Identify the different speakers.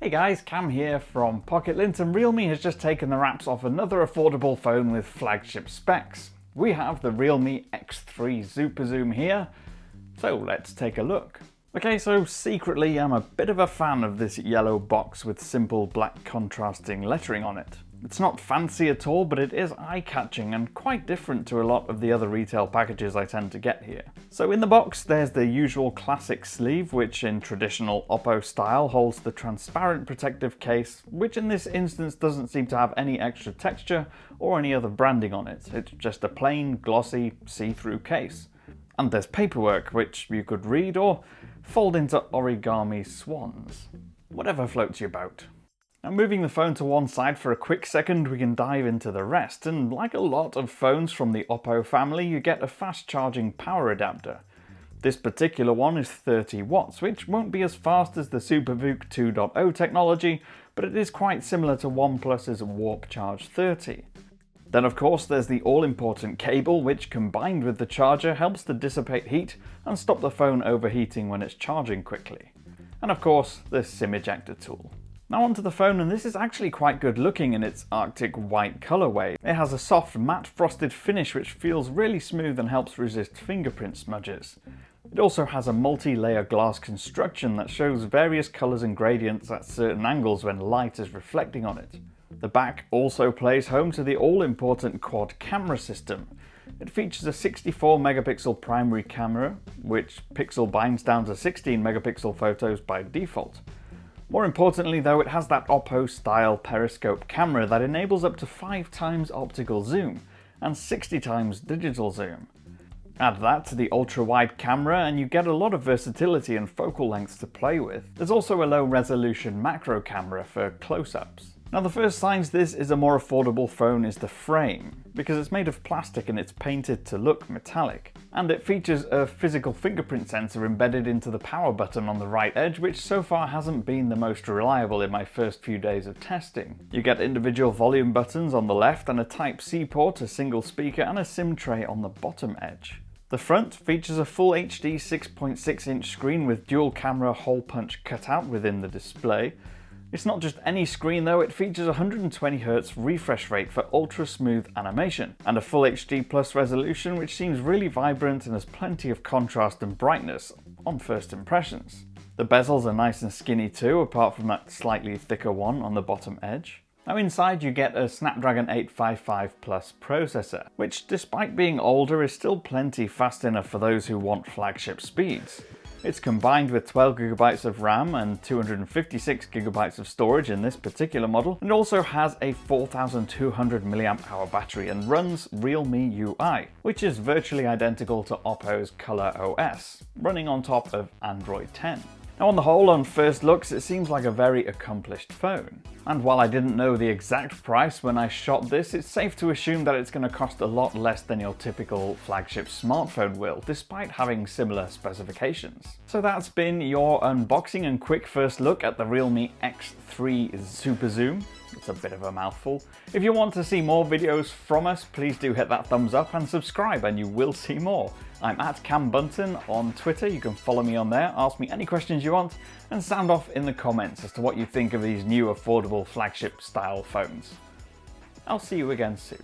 Speaker 1: Hey guys, Cam here from Pocket-lint, and Realme has just taken the wraps off another affordable phone with flagship specs. We have the Realme X3 SuperZoom here, so let's take a look. Okay, so secretly I'm a bit of a fan of this yellow box with simple black contrasting lettering on it. It's not fancy at all, but it is eye-catching and quite different to a lot of the other retail packages I tend to get here. So in the box there's the usual classic sleeve, which in traditional Oppo style holds the transparent protective case, which in this instance doesn't seem to have any extra texture or any other branding on it. It's just a plain, glossy, see-through case. And there's paperwork, which you could read or fold into origami swans. Whatever floats your boat. Now, moving the phone to one side for a quick second, we can dive into the rest, and like a lot of phones from the Oppo family, you get a fast charging power adapter. This particular one is 30 watts, which won't be as fast as the SuperVook 2.0 technology, but it is quite similar to OnePlus's Warp Charge 30. Then of course there's the all-important cable, which combined with the charger helps to dissipate heat and stop the phone overheating when it's charging quickly. And of course the SIM ejector tool. Now onto the phone, and this is actually quite good looking in its Arctic white colorway. It has a soft matte frosted finish which feels really smooth and helps resist fingerprint smudges. It also has a multi-layer glass construction that shows various colors and gradients at certain angles when light is reflecting on it. The back also plays home to the all-important quad camera system. It features a 64 megapixel primary camera, which pixel binds down to 16 megapixel photos by default. More importantly though, it has that Oppo style periscope camera that enables up to 5 times optical zoom and 60 times digital zoom. Add that to the ultra-wide camera and you get a lot of versatility and focal lengths to play with. There's also a low resolution macro camera for close-ups. Now the first signs this is a more affordable phone is the frame, because it's made of plastic and it's painted to look metallic. And it features a physical fingerprint sensor embedded into the power button on the right edge, which so far hasn't been the most reliable in my first few days of testing. You get individual volume buttons on the left and a Type-C port, a single speaker and a SIM tray on the bottom edge. The front features a full HD 6.6 inch screen with dual camera hole punch cutout within the display. It's not just any screen though, it features 120Hz refresh rate for ultra smooth animation, and a full HD plus resolution which seems really vibrant and has plenty of contrast and brightness on first impressions. The bezels are nice and skinny too, apart from that slightly thicker one on the bottom edge. Now inside you get a Snapdragon 855 Plus processor, which despite being older is still plenty fast enough for those who want flagship speeds. It's combined with 12GB of RAM and 256GB of storage in this particular model, and also has a 4200 mAh battery and runs Realme UI, which is virtually identical to Oppo's Color OS, running on top of Android 10. Now on the whole, on first looks, it seems like a very accomplished phone. And while I didn't know the exact price when I shot this, it's safe to assume that it's going to cost a lot less than your typical flagship smartphone will, despite having similar specifications. So that's been your unboxing and quick first look at the Realme X3 SuperZoom. It's a bit of a mouthful. If you want to see more videos from us, please do hit that thumbs up and subscribe and you will see more. I'm at Cam Bunton on Twitter, you can follow me on there, ask me any questions you want, and sound off in the comments as to what you think of these new affordable flagship style phones. I'll see you again soon.